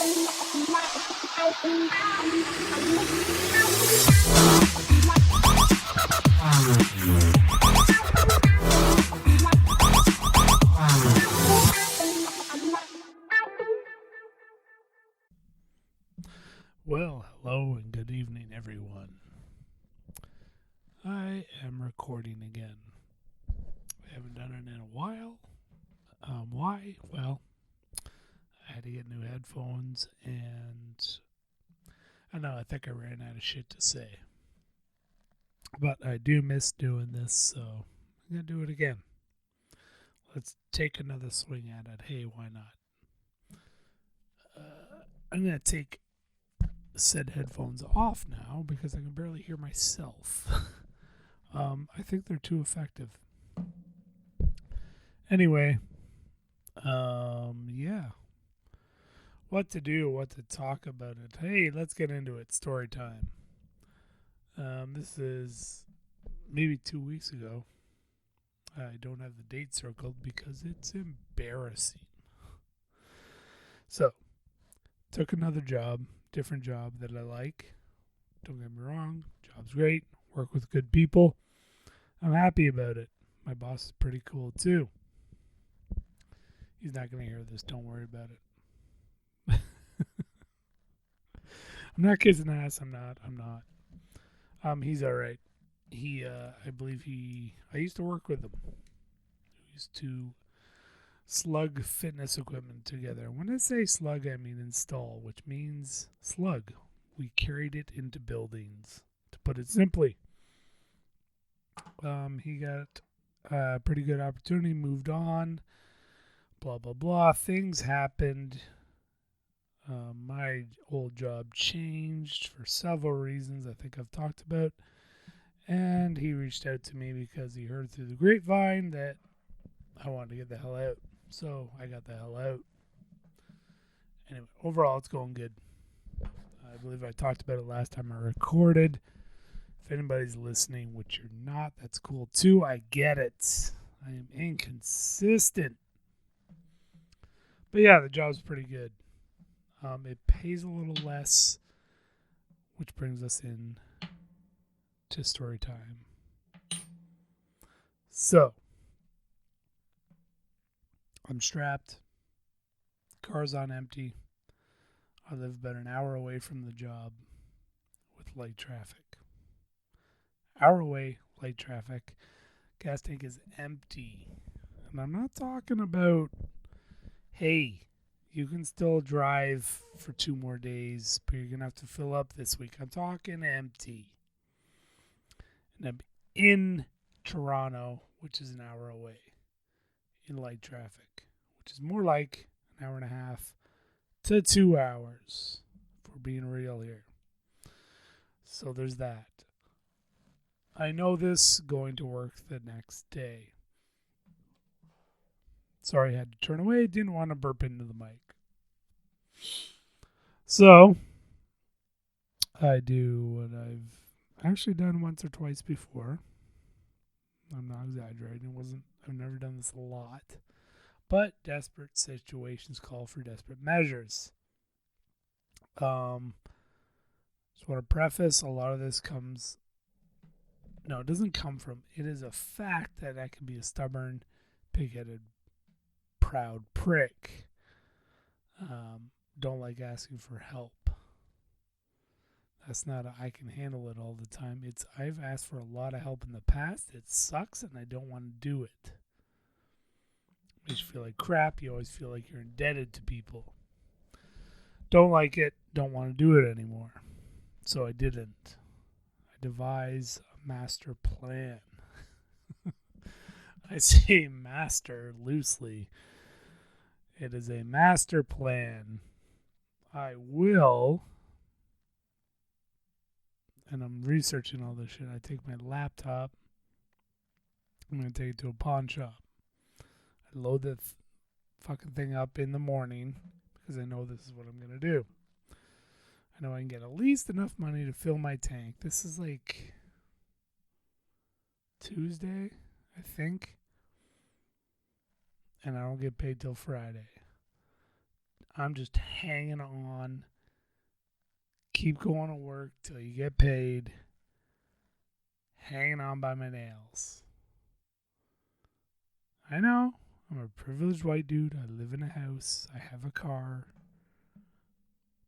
Well, hello and good evening, everyone. I am recording again. I haven't done it in a while. Why? Well, I had to get new headphones, and I don't know, I think I ran out of shit to say. But I do miss doing this, so I'm going to do it again. Let's take another swing at it. Hey, why not? I'm going to take said headphones off now because I can barely hear myself. I think they're too effective. Anyway, yeah. What to do, what to talk about it. Hey, let's get into it. Story time. This is maybe 2 weeks ago. I don't have the date circled because it's embarrassing. So, took another job, different job that I like. Don't get me wrong, job's great. Work with good people. I'm happy about it. My boss is pretty cool too. He's not going to hear this. Don't worry about it. I'm not kissing ass. I'm not. He's all right. I used to work with him. We used to slug fitness equipment together. When I say slug, I mean install, which means slug. We carried it into buildings, to put it simply. He got a pretty good opportunity, moved on, blah, blah, blah. Things happened. My old job changed for several reasons I think I've talked about. And he reached out to me because he heard through the grapevine that I wanted to get the hell out. So I got the hell out. Anyway, overall, it's going good. I believe I talked about it last time I recorded. If anybody's listening, which you're not, that's cool too. I get it. I am inconsistent. But yeah, the job's pretty good. It pays a little less, which brings us in to story time. So, I'm strapped. Car's on empty. I live about an hour away from the job with light traffic. Hour away, light traffic. Gas tank is empty. And I'm not talking about, hey, you can still drive for 2 more days, but you're going to have to fill up this week. I'm talking empty. And I'm in Toronto, which is an hour away, in light traffic, which is more like an hour and a half to 2 hours, if we're being real here. So there's that. I know this going to work the next day. Sorry, I had to turn away. Didn't want to burp into the mic. So, I do what I've actually done once or twice before. I'm not exaggerating. I've never done this a lot. But desperate situations call for desperate measures. Just want to preface, a lot of this it doesn't come from, it is a fact that I can be a stubborn, pig-headed, proud prick. Don't like asking for help. That's not I can handle it all the time. It's I've asked for a lot of help in the past. It sucks and I don't want to do it. Makes you feel like crap. You always feel like you're indebted to people. Don't like it. Don't want to do it anymore. So I didn't. I devised a master plan. I say master loosely. It is a master plan. I will, and I'm researching all this shit. I take my laptop. I'm going to take it to a pawn shop. I load the fucking thing up in the morning because I know this is what I'm going to do. I know I can get at least enough money to fill my tank. This is like Tuesday, I think. And I don't get paid till Friday. I'm just hanging on. Keep going to work till you get paid. Hanging on by my nails. I know. I'm a privileged white dude. I live in a house. I have a car.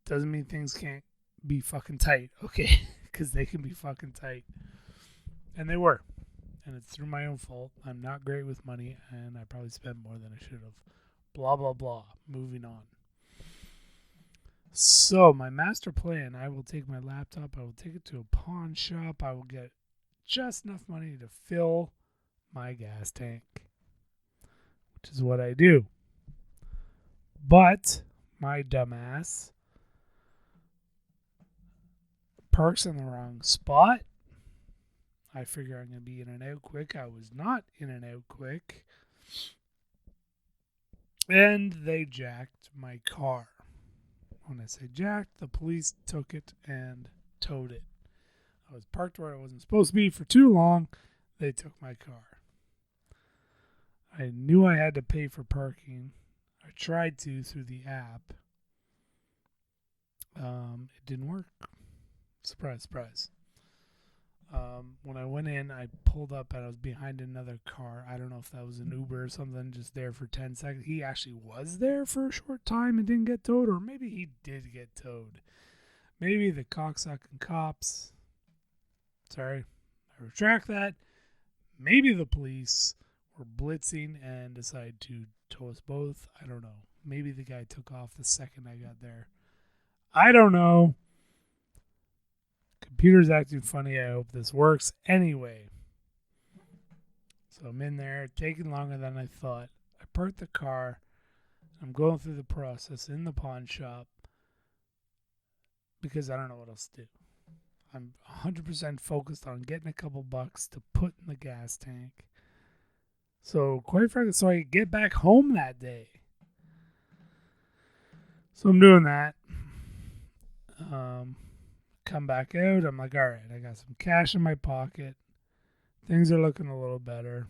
Doesn't mean things can't be fucking tight, okay? Because they can be fucking tight. And they were. And it's through my own fault. I'm not great with money, and I probably spent more than I should have. Blah, blah, blah. Moving on. So, my master plan, I will take my laptop, I will take it to a pawn shop, I will get just enough money to fill my gas tank, which is what I do. But my dumbass parks in the wrong spot. I figure I'm going to be in and out quick. I was not in and out quick. And they jacked my car. When I say jacked, the police took it and towed it. I was parked where I wasn't supposed to be for too long. They took my car. I knew I had to pay for parking. I tried to through the app. It didn't work. Surprise, surprise. When I went in, I pulled up and I was behind another car. I don't know if that was an Uber or something, just there for 10 seconds. He actually was there for a short time and didn't get towed, or maybe he did get towed. Maybe the cocksucking cops. Sorry, I retract that. Maybe the police were blitzing and decided to tow us both. I don't know. Maybe the guy took off the second I got there. I don't know. Computer's acting funny. I hope this works. Anyway. So I'm in there, taking longer than I thought. I parked the car. I'm going through the process in the pawn shop because I don't know what else to do. I'm 100% focused on getting a couple bucks to put in the gas tank. So, quite frankly, so I could get back home that day. So I'm doing that. Come back out. I'm like, all right, I got some cash in my pocket. Things are looking a little better.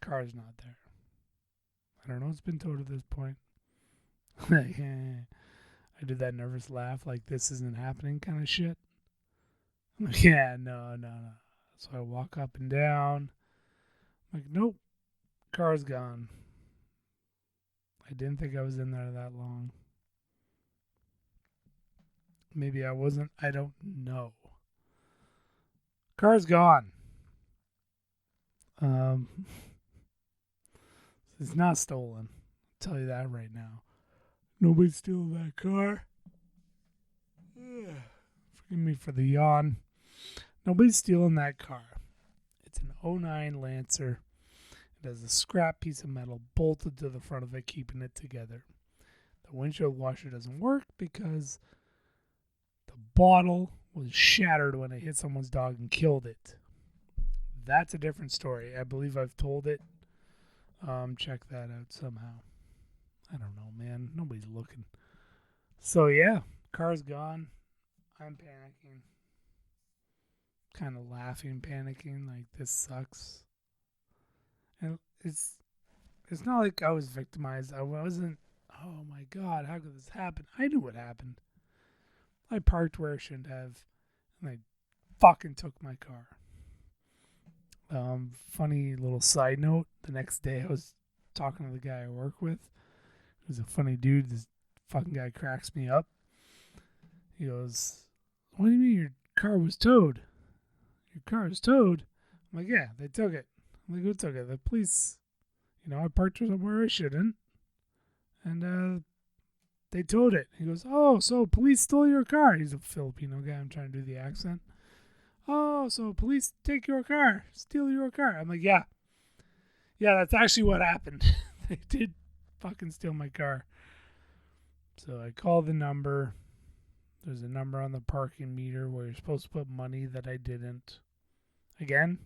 Car's not there. I don't know. It's been towed at this point. I did that nervous laugh, like this isn't happening kind of shit. I'm like, yeah, no. So I walk up and down. I'm like, nope, car's gone. I didn't think I was in there that long. Maybe I wasn't. I don't know. Car's gone. It's not stolen. I'll tell you that right now. Nobody's stealing that car. Forgive me for the yawn. Nobody's stealing that car. It's an '09 Lancer. It has a scrap piece of metal bolted to the front of it, keeping it together. The windshield washer doesn't work because the bottle was shattered when it hit someone's dog and killed it. That's a different story. I believe I've told it. Check that out somehow. I don't know, man. Nobody's looking. So, yeah, car's gone. I'm panicking. Kind of laughing, panicking, like this sucks. And it's not like I was victimized. I wasn't, oh my God, how could this happen? I knew what happened. I parked where I shouldn't have, and they fucking took my car. Funny little side note, the next day I was talking to the guy I work with. He was a funny dude. This fucking guy cracks me up. He goes, what do you mean your car was towed? Your car was towed? I'm like, yeah, they took it. I'm like, who took it? The police. I parked somewhere I shouldn't. And they towed it. He goes, oh, so police stole your car. He's a Filipino guy. I'm trying to do the accent. Oh, so police take your car, steal your car. I'm like, yeah. Yeah, that's actually what happened. They did fucking steal my car. So I called the number. There's a number on the parking meter where you're supposed to put money that I didn't. Again,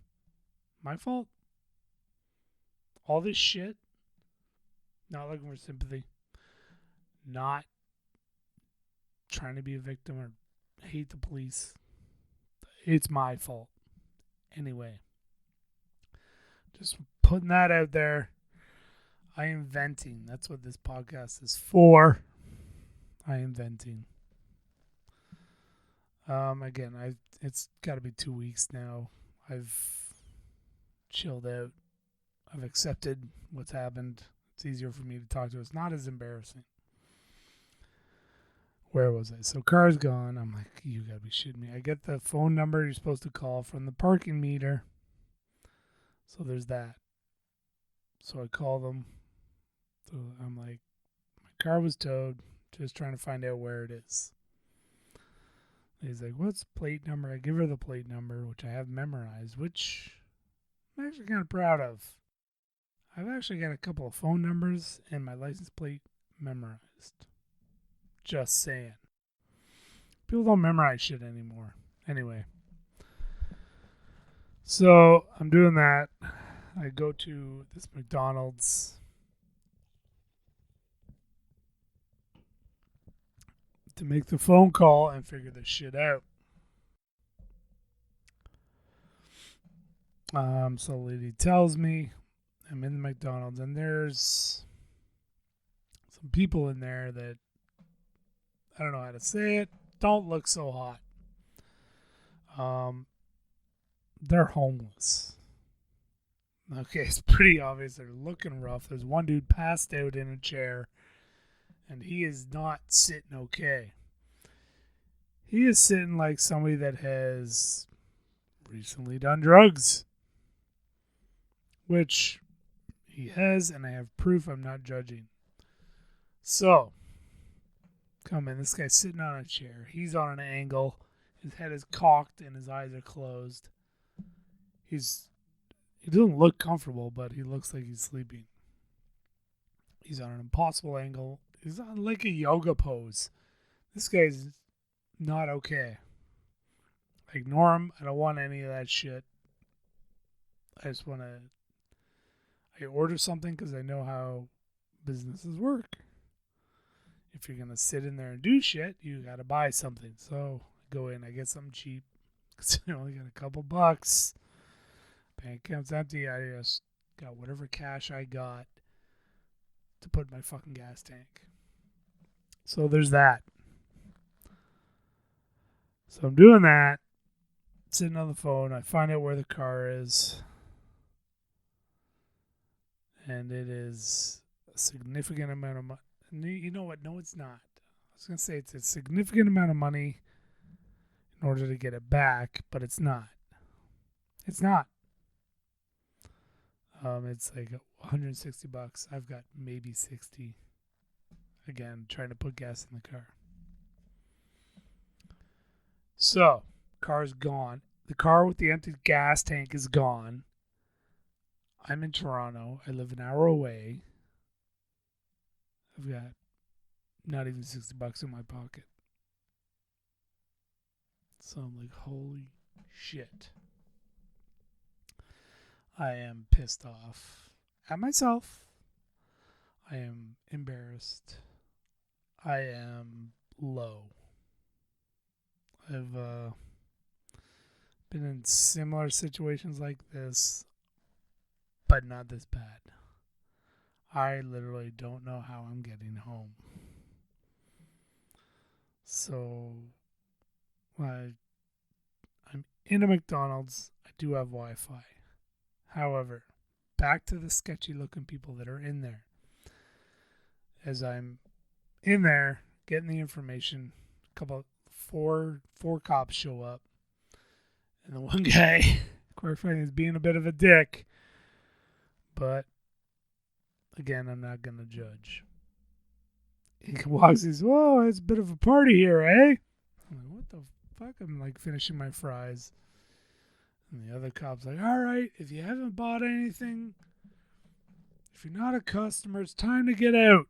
my fault. All this shit. Not looking for sympathy. Not trying to be a victim or hate the police. It's my fault. Anyway, just putting that out there. I am venting. That's what this podcast is for. I am venting. Again, it's got to be 2 weeks now. I've chilled out. I've accepted what's happened. It's easier for me to talk to. It's not as embarrassing. Where was I? So car's gone. I'm like, you gotta be shitting me. I get the phone number you're supposed to call from the parking meter. So there's that. So I call them. So I'm like, my car was towed. Just trying to find out where it is. He's like, what's the plate number? I give her the plate number, which I have memorized, which I'm actually kind of proud of. I've actually got a couple of phone numbers and my license plate memorized. Just saying. People don't memorize shit anymore. Anyway. So I'm doing that. I go to this McDonald's to make the phone call and figure this shit out. So the lady tells me I'm in the McDonald's and there's some people in there that I don't know how to say it. Don't look so hot. They're homeless. Okay, it's pretty obvious. They're looking rough. There's one dude passed out in a chair, and he is not sitting okay. He is sitting like somebody that has recently done drugs, which he has, and I have proof. I'm not judging. So, come in. This guy's sitting on a chair. He's on an angle. His head is cocked, and his eyes are closed. He doesn't look comfortable, but he looks like he's sleeping. He's on an impossible angle. He's on like a yoga pose. This guy's not okay. Ignore him. I don't want any of that shit. I just want to... I order something because I know how businesses work. If you're going to sit in there and do shit, you got to buy something. So I go in, I get something cheap because I only got a couple bucks. Bank account's empty. I just got whatever cash I got to put in my fucking gas tank. So there's that. So I'm doing that. Sitting on the phone. I find out where the car is. And it is a significant amount of money. You know what? No, it's not. I was going to say it's a significant amount of money in order to get it back, but it's not. It's not. It's like $160. I've got maybe 60. Again, trying to put gas in the car. So, car's gone. The car with the empty gas tank is gone. I'm in Toronto. I live an hour away. I've got not even $60 in my pocket. So I'm like, holy shit. I am pissed off at myself. I am embarrassed. I am low. I've been in similar situations like this, but not this bad. I literally don't know how I'm getting home. So, I'm in a McDonald's. I do have Wi-Fi. However, back to the sketchy looking people that are in there. As I'm in there getting the information, four cops show up. And the one guy, quite frankly, is being a bit of a dick. But, again, I'm not going to judge. He walks, he says, whoa, it's a bit of a party here, eh? I'm like, what the fuck? I'm like finishing my fries. And the other cop's like, all right, if you haven't bought anything, if you're not a customer, it's time to get out.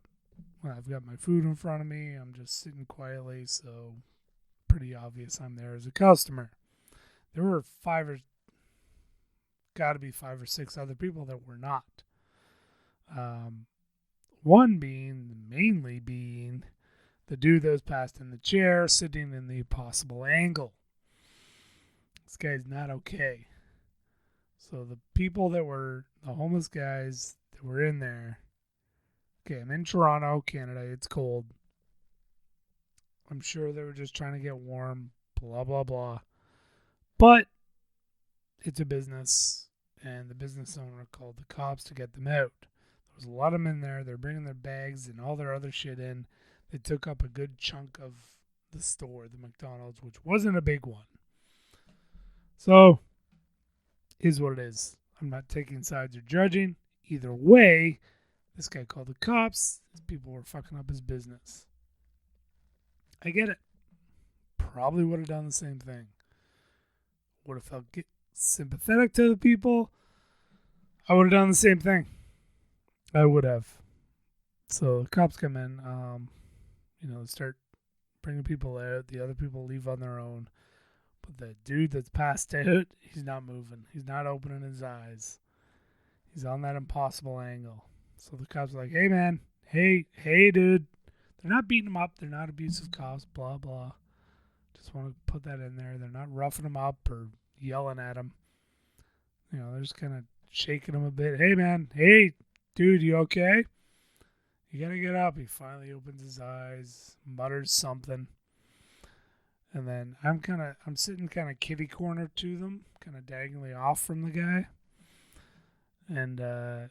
Well, I've got my food in front of me. I'm just sitting quietly, so pretty obvious I'm there as a customer. There were got to be 5 or 6 other people that were not. One mainly being the dude that was passed in the chair, sitting in the possible angle. This guy's not okay. So the people that were the homeless guys that were in there, Okay, I'm in Toronto, Canada. It's cold. I'm sure they were just trying to get warm, blah, blah, blah. But it's a business, and the business owner called the cops to get them out. There was a lot of them in there. They're bringing their bags and all their other shit in. They took up a good chunk of the store, the McDonald's, which wasn't a big one. So, is what it is. I'm not taking sides or judging. Either way, this guy called the cops. His people were fucking up his business. I get it. Probably would have done the same thing. Would have felt sympathetic to the people. I would have done the same thing. I would have. So the cops come in, start bringing people out. The other people leave on their own. But the dude that's passed out, he's not moving. He's not opening his eyes. He's on that impossible angle. So the cops are like, hey, man. Hey, dude. They're not beating him up. They're not abusive cops, blah, blah. Just want to put that in there. They're not roughing him up or yelling at him. They're just kind of shaking him a bit. Hey, man. Hey, dude, you okay? You got to get up. He finally opens his eyes, mutters something. And then I'm sitting kind of kitty corner to them, kind of diagonally off from the guy. And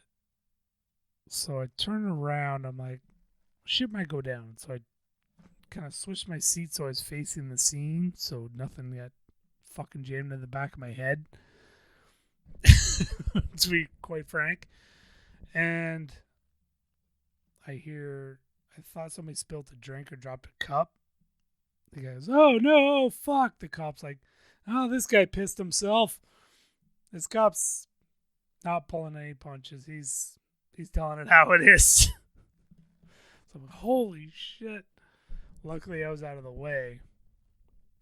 so I turn around. I'm like, shit might go down. So I kind of switched my seat so I was facing the scene, so nothing got fucking jammed in the back of my head. To be quite frank. And I thought somebody spilled a drink or dropped a cup. The guy goes, oh no, fuck. The cop's like, oh, this guy pissed himself. This cop's not pulling any punches. He's telling it how it is. So I'm like, holy shit. Luckily, I was out of the way.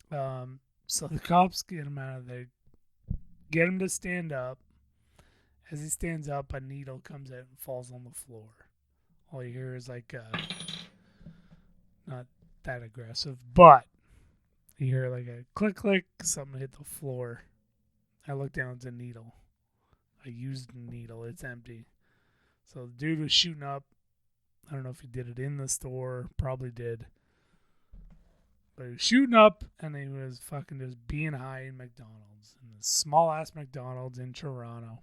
So the cops get him out of there, get him to stand up. As he stands up, a needle comes out and falls on the floor. All you hear is like, not that aggressive, but you hear like a click, click, something hit the floor. I look down, it's a needle. I used a needle, it's empty. So the dude was shooting up. I don't know if he did it in the store, probably did. But he was shooting up, and he was fucking just being high in McDonald's. In this small-ass McDonald's in Toronto.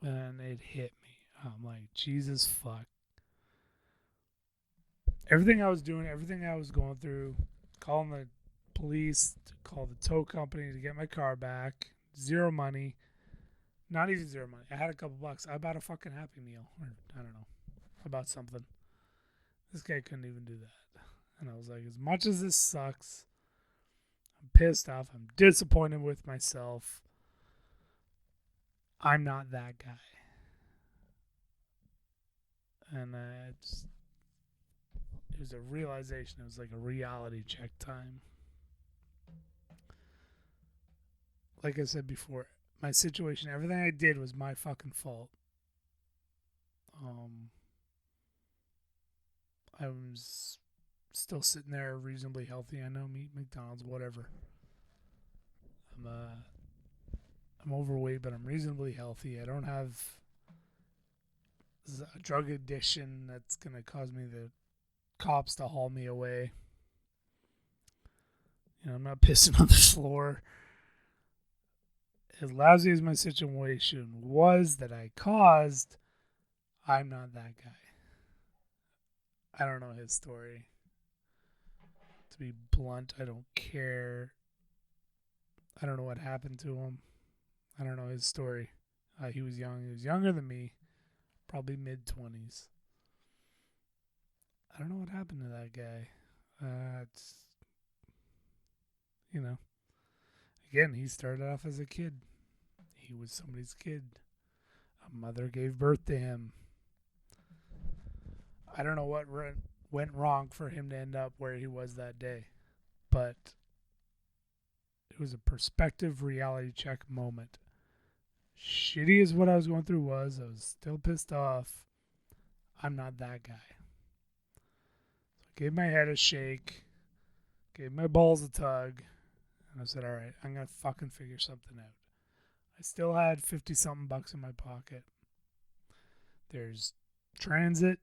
And it hit me. I'm like, Jesus fuck. Everything I was doing, everything I was going through, calling the police, to call the tow company to get my car back, zero money. Not even zero money. I had a couple bucks. I bought a fucking Happy Meal. Or, I don't know. I bought something. This guy couldn't even do that. And I was like, as much as this sucks, I'm pissed off. I'm disappointed with myself. I'm not that guy. And it was a realization. It was like a reality check time. Like I said before, my situation, everything I did was my fucking fault. I was still sitting there reasonably healthy. I know, meat, McDonald's, whatever. I'm overweight, but I'm reasonably healthy. I don't have a drug addiction that's going to cause me the cops to haul me away. I'm not pissing on the floor. As lousy as my situation was that I caused, I'm not that guy. I don't know his story. To be blunt, I don't care. I don't know what happened to him. I don't know his story. He was young. He was younger than me. Probably mid-20s. I don't know what happened to that guy. It's, again, he started off as a kid. He was somebody's kid. A mother gave birth to him. I don't know what went wrong for him to end up where he was that day. But it was a perspective reality check moment. Shitty as what I was going through was, I was still pissed off. I'm not that guy. So I gave my head a shake, gave my balls a tug, and I said, all right, I'm going to fucking figure something out. I still had 50-something bucks in my pocket. There's Transit.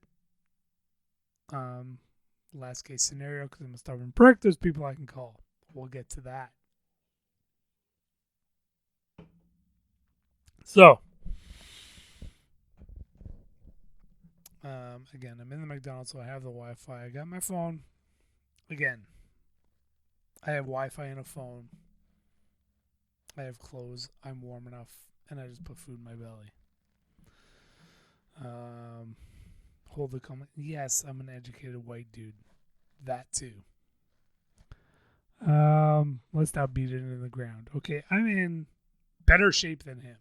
Last case scenario, because I'm a stubborn prick, there's people I can call. We'll get to that. So, again, I'm in the McDonald's, so I have the Wi-Fi. I got my phone. Again, I have Wi-Fi and a phone. I have clothes. I'm warm enough, and I just put food in my belly. Hold the comment. Yes, I'm an educated white dude. That too. Let's not beat it into the ground. Okay, I'm in better shape than him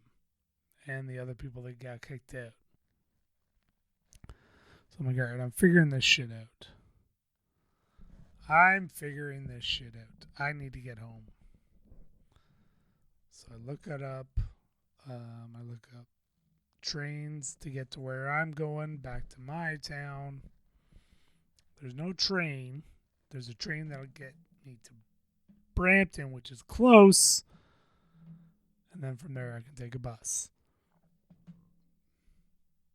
and the other people that got kicked out. So I'm like, all right, I'm figuring this shit out. I need to get home. So I look it up. I look up trains to get to where I'm going, back to my town. There's no train. There's a train that'll get me to Brampton, which is close. And then from there, I can take a bus.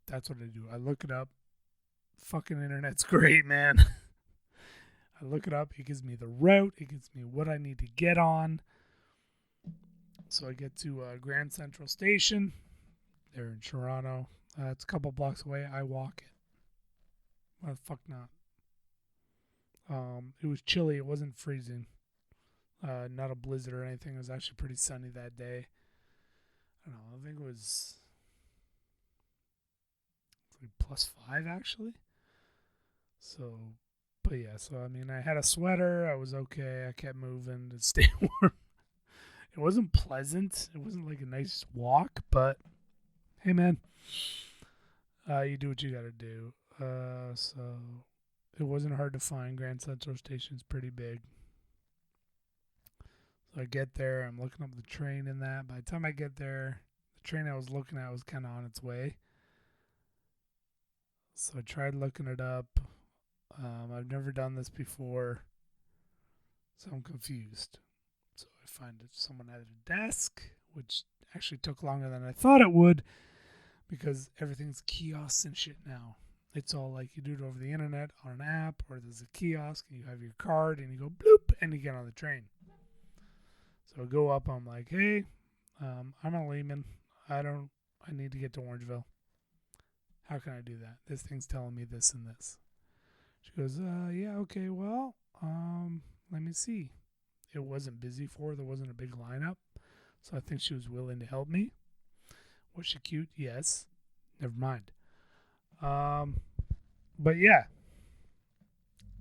That's what I do. I look it up. Fucking internet's great, man. I look it up. It gives me the route. It gives me what I need to get on. So I get to Grand Central Station. They're in Toronto. It's a couple blocks away. I walk it. Why the fuck not? It was chilly. It wasn't freezing. Not a blizzard or anything. It was actually pretty sunny that day. I don't know. I think it was like +5 actually. So, but yeah. So I mean, I had a sweater. I was okay. I kept moving to stay warm. It wasn't pleasant. It wasn't like a nice walk, but hey, man, you do what you gotta do. So it wasn't hard to find. Grand Central Station's pretty big. So I get there. I'm looking up the train and that. By the time I get there, the train I was looking at was kind of on its way. So I tried looking it up. I've never done this before, so I'm confused. So I find someone at a desk, which actually took longer than I thought it would because everything's kiosks and shit now. It's all like you do it over the internet on an app, or there's a kiosk and you have your card and you go bloop and you get on the train. So I go up. I'm like, hey, I'm a layman. I need to get to Orangeville. How can I do that? This thing's telling me this and this. She goes, yeah, okay, well, let me see. It wasn't busy for her. There wasn't a big lineup. So I think she was willing to help me. Was she cute? Yes. Never mind. But yeah.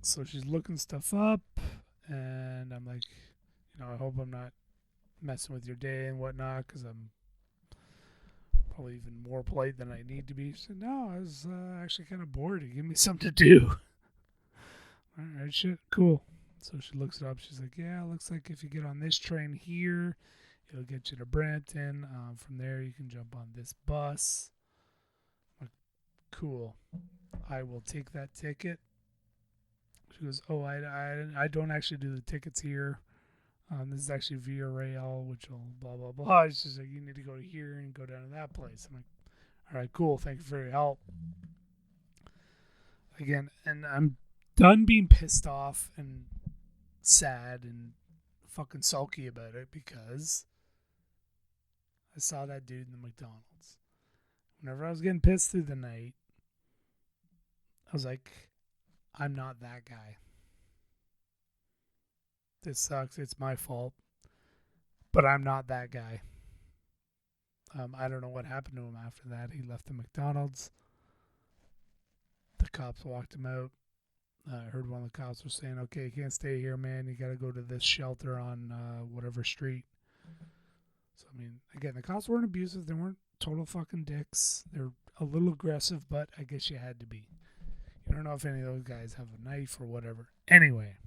So she's looking stuff up, and I'm like, I hope I'm not messing with your day and whatnot, because I'm probably even more polite than I need to be. She said, no, I was actually kind of bored. Give me something to do. All right, shit, cool. So she looks it up. She's like, yeah, it looks like if you get on this train here, it'll get you to Brampton. From there, you can jump on this bus. I'm like, cool. I will take that ticket. She goes, oh, I don't actually do the tickets here. This is actually via rail, which will blah, blah, blah. She's like, you need to go to here and go down to that place. I'm like, all right, cool. Thank you for your help. Again, and I'm done being pissed off and sad and fucking sulky about it because I saw that dude in the McDonald's. Whenever I was getting pissed through the night, I was like, I'm not that guy. This sucks. It's my fault. But I'm not that guy. I don't know what happened to him after that. He left the McDonald's. The cops walked him out. I heard one of the cops was saying, okay, you can't stay here, man. You got to go to this shelter on whatever street. So, I mean, again, the cops weren't abusive. They weren't total fucking dicks. They're a little aggressive, but I guess you had to be. You don't know if any of those guys have a knife or whatever. Anyway,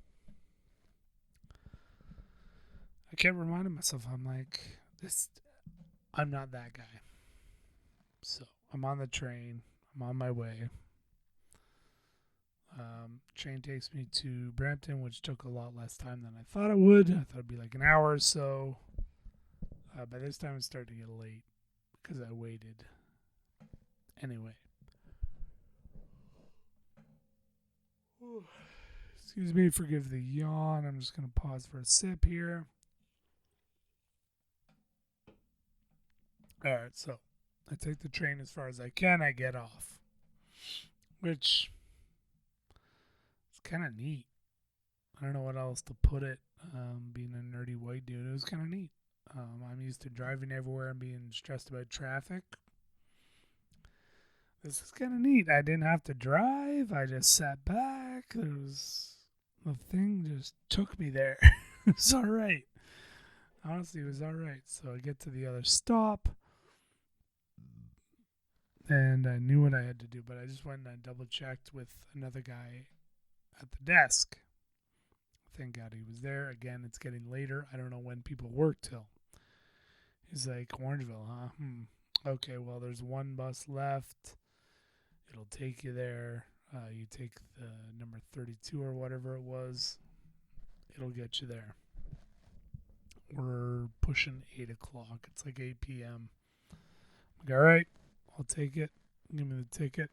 I kept reminding myself, I'm like, I'm not that guy. So I'm on the train. I'm on my way. Train takes me to Brampton, which took a lot less time than I thought it would. I thought it'd be like an hour or so. By this time, it started to get late because I waited. Anyway, Excuse me, forgive the yawn. I'm just going to pause for a sip here. Alright, so I take the train as far as I can. I get off, which is kind of neat. I don't know what else to put it. Being a nerdy white dude, it was kind of neat. I'm used to driving everywhere and being stressed about traffic. This is kind of neat. I didn't have to drive. I just sat back. The thing just took me there. It was all right. Honestly, it was all right. So I get to the other stop, and I knew what I had to do, but I just went and I double checked with another guy at the desk. Thank God he was there. Again, it's getting later. I don't know when people work till. He's like, Orangeville, huh? Okay, well, there's one bus left. It'll take you there. You take the number 32 or whatever it was. It'll get you there. We're pushing 8 o'clock. It's like 8 p.m. I'm like, all right, I'll take it. Give me the ticket.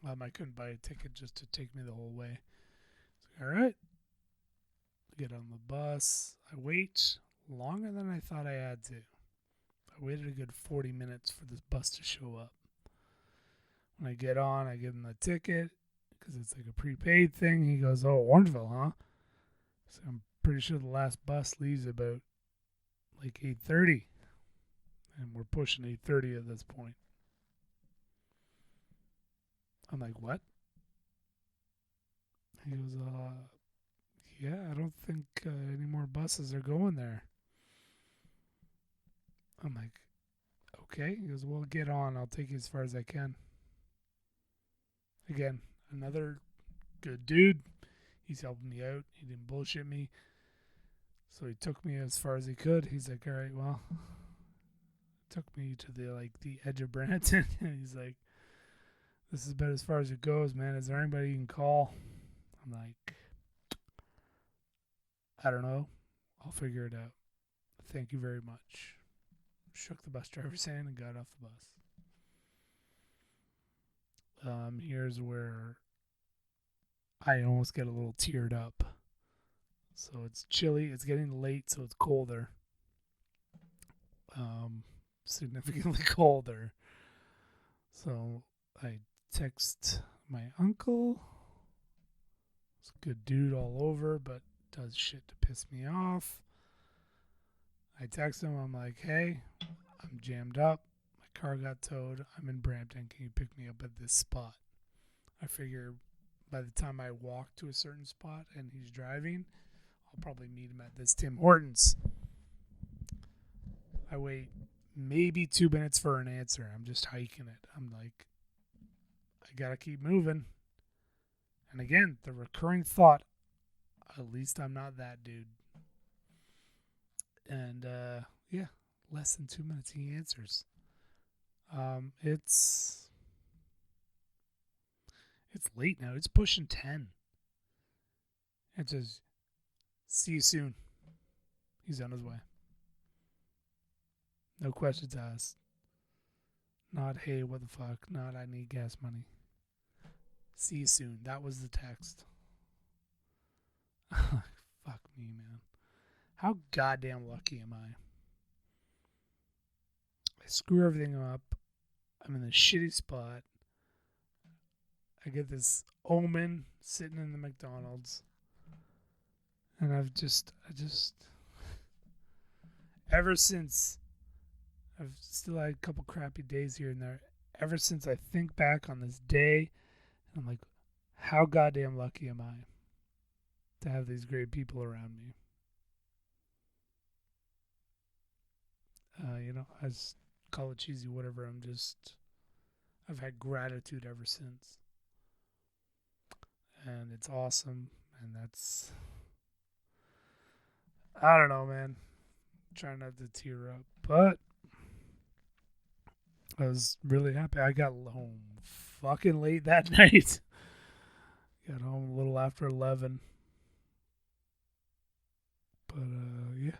I couldn't buy a ticket just to take me the whole way. Like, all right. Get on the bus. I wait longer than I thought I had to. I waited a good 40 minutes for this bus to show up. When I get on, I give him the ticket because it's like a prepaid thing. He goes, oh, Orangeville, huh? So I'm pretty sure the last bus leaves about like 8:30. And we're pushing 8:30 at this point. I'm like, what? He goes, yeah, I don't think any more buses are going there. I'm like, okay. He goes, well, get on. I'll take you as far as I can. Again, another good dude. He's helping me out. He didn't bullshit me. So he took me as far as he could. He's like, all right, well, took me to the edge of Brampton. He's like, this is about as far as it goes, man. Is there anybody you can call? I'm like, I don't know. I'll figure it out. Thank you very much. Shook the bus driver's hand and got off the bus. Here's where I almost get a little teared up. So it's chilly. It's getting late, so it's colder. Significantly colder. So I text my uncle. He's a good dude all over, but does shit to piss me off. I text him. I'm like, hey, I'm jammed up. My car got towed. I'm in Brampton. Can you pick me up at this spot? I figure by the time I walk to a certain spot and he's driving, I'll probably meet him at this Tim Hortons. I wait maybe 2 minutes for an answer. I'm just hiking it. I'm like, I gotta keep moving. And again, the recurring thought, at least I'm not that dude. And yeah, less than 2 minutes he answers. It's late now. It's pushing 10. It says, see you soon. He's on his way. No questions asked. Not, hey, what the fuck? Not, I need gas money. See you soon. That was the text. Fuck me, man. How goddamn lucky am I? I screw everything up. I'm in the shitty spot. I get this omen sitting in the McDonald's. And I just, ever since, I've still had a couple crappy days here and there. Ever since I think back on this day, I'm like, how goddamn lucky am I to have these great people around me? As call it cheesy, whatever. I've had gratitude ever since. And it's awesome. And I don't know, man. I'm trying not to tear up. But I was really happy. I got home fucking late that night. Got home a little after 11. But, yeah.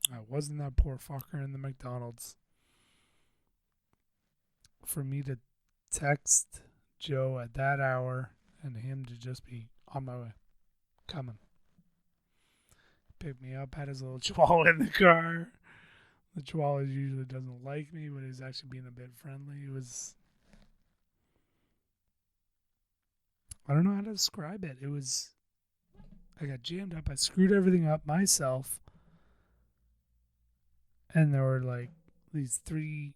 I wasn't that poor fucker in the McDonald's. For me to text Joe at that hour and him to just be on my way, coming. Picked me up, had his little chihuahua in the car. The chihuahua usually doesn't like me, but he's actually being a bit friendly. It was, I don't know how to describe it. It was, I got jammed up. I screwed everything up myself. And there were like these three,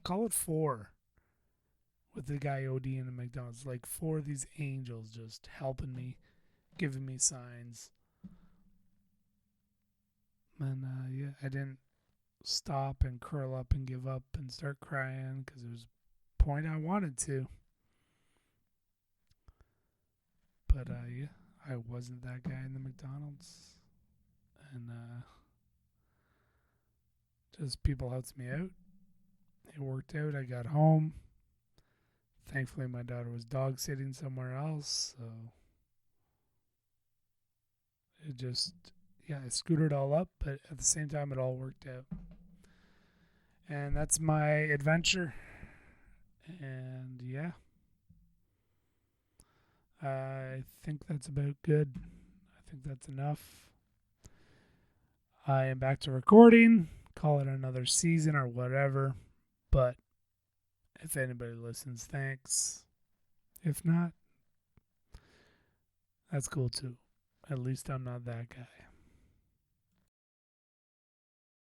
call it four, with the guy ODing in McDonald's. Like four of these angels just helping me, giving me signs. And yeah, I didn't stop and curl up and give up and start crying because it was a point I wanted to. But yeah, I wasn't that guy in the McDonald's. And just people helped me out. It worked out. I got home. Thankfully, my daughter was dog sitting somewhere else. So it just, yeah, I screwed it all up. But at the same time, it all worked out. And that's my adventure. And yeah, I think that's about good. I think that's enough. I am back to recording. Call it another season or whatever. But if anybody listens, thanks. If not, that's cool too. At least I'm not that guy.